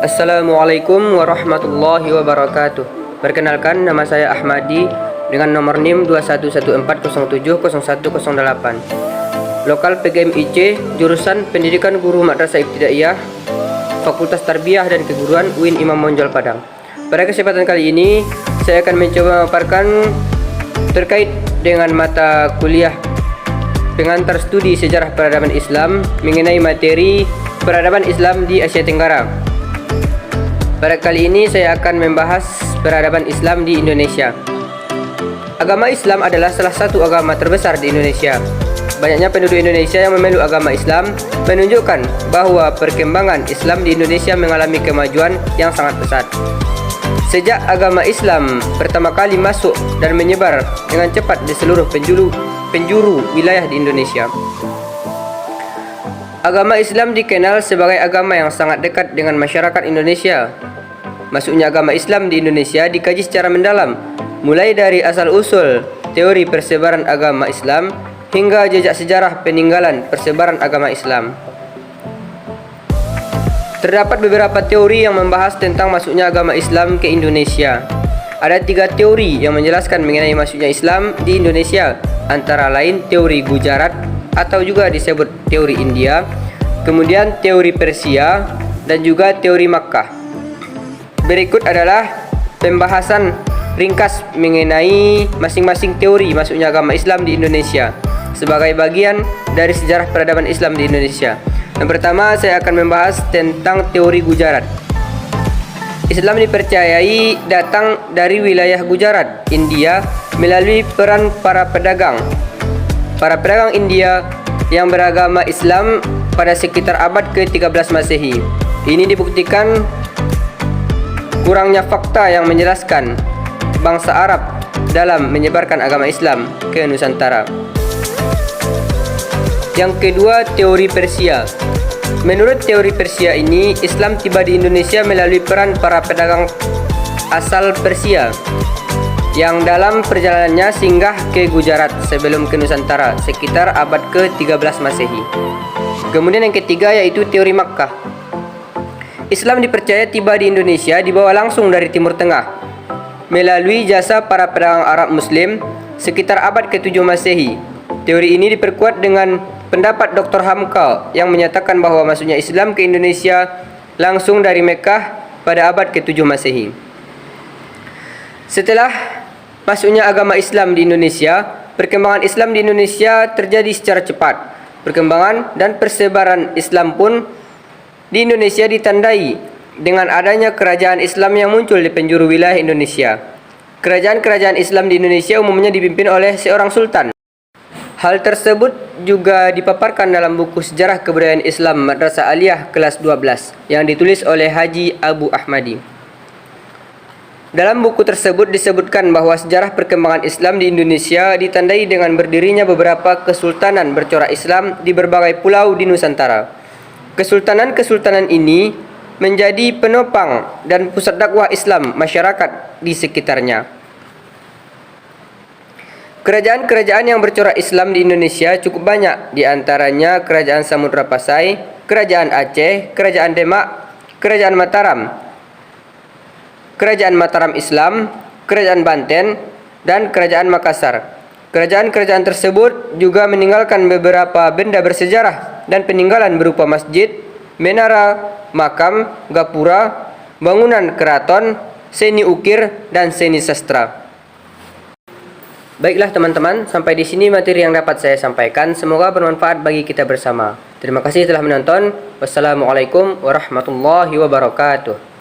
Assalamualaikum warahmatullahi wabarakatuh. Perkenalkan, nama saya Ahmadi dengan nomor NIM 2114070108. Lokal PGMIC, jurusan Pendidikan Guru Madrasah Ibtidaiyah, Fakultas Tarbiyah dan Keguruan UIN Imam Monjol Padang. Pada kesempatan kali ini, saya akan mencoba memaparkan terkait dengan mata kuliah pengantar studi sejarah peradaban Islam mengenai materi peradaban Islam di Asia Tenggara. Pada kali ini saya akan membahas peradaban Islam di Indonesia. Agama Islam adalah salah satu agama terbesar di Indonesia. Banyaknya penduduk Indonesia yang memeluk agama Islam menunjukkan bahwa perkembangan Islam di Indonesia mengalami kemajuan yang sangat pesat. Sejak agama Islam pertama kali masuk dan menyebar dengan cepat di seluruh penjuru wilayah di Indonesia. Agama Islam dikenal sebagai agama yang sangat dekat dengan masyarakat Indonesia. Masuknya agama Islam di Indonesia dikaji secara mendalam, mulai dari asal-usul teori persebaran agama Islam hingga jejak sejarah peninggalan persebaran agama Islam. Terdapat beberapa teori yang membahas tentang masuknya agama Islam ke Indonesia. Ada 3 teori yang menjelaskan mengenai masuknya Islam di Indonesia, antara lain teori Gujarat atau juga disebut teori India, kemudian teori Persia, dan juga teori Makkah. Berikut adalah pembahasan ringkas mengenai masing-masing teori masuknya agama Islam di Indonesia sebagai bagian dari sejarah peradaban Islam di Indonesia. Yang pertama, saya akan membahas tentang teori Gujarat. Islam dipercayai datang dari wilayah Gujarat, India, melalui peran para pedagang. Para pedagang India yang beragama Islam pada sekitar abad ke-13 Masehi. Ini dibuktikan kurangnya fakta yang menjelaskan bangsa Arab dalam menyebarkan agama Islam ke Nusantara. Yang kedua, teori Persia. Menurut teori Persia ini, Islam tiba di Indonesia melalui peran para pedagang asal Persia yang dalam perjalanannya singgah ke Gujarat sebelum ke Nusantara sekitar abad ke-13 Masehi. Kemudian yang ketiga yaitu teori Makkah. Islam dipercaya tiba di Indonesia dibawa langsung dari Timur Tengah melalui jasa para pedagang Arab Muslim sekitar abad ke-7 Masehi. Teori ini diperkuat dengan pendapat Dr. Hamka yang menyatakan bahwa masuknya Islam ke Indonesia langsung dari Mekah pada abad ke-7 Masehi. Setelah masuknya agama Islam di Indonesia, perkembangan Islam di Indonesia terjadi secara cepat. Perkembangan dan persebaran Islam pun di Indonesia ditandai dengan adanya kerajaan Islam yang muncul di penjuru wilayah Indonesia. Kerajaan-kerajaan Islam di Indonesia umumnya dipimpin oleh seorang sultan. Hal tersebut juga dipaparkan dalam buku Sejarah Kebudayaan Islam Madrasah Aliyah kelas 12 yang ditulis oleh Haji Abu Ahmadi. Dalam buku tersebut disebutkan bahwa sejarah perkembangan Islam di Indonesia ditandai dengan berdirinya beberapa kesultanan bercorak Islam di berbagai pulau di Nusantara. Kesultanan-kesultanan ini menjadi penopang dan pusat dakwah Islam masyarakat di sekitarnya. Kerajaan-kerajaan yang bercorak Islam di Indonesia cukup banyak, di antaranya Kerajaan Samudra Pasai, Kerajaan Aceh, Kerajaan Demak, Kerajaan Mataram, Kerajaan Mataram Islam, Kerajaan Banten, dan Kerajaan Makassar. Kerajaan-kerajaan tersebut juga meninggalkan beberapa benda bersejarah dan peninggalan berupa masjid, menara, makam, gapura, bangunan keraton, seni ukir, dan seni sastra. Baiklah teman-teman, sampai di sini materi yang dapat saya sampaikan. Semoga bermanfaat bagi kita bersama. Terima kasih telah menonton. Wassalamualaikum warahmatullahi wabarakatuh.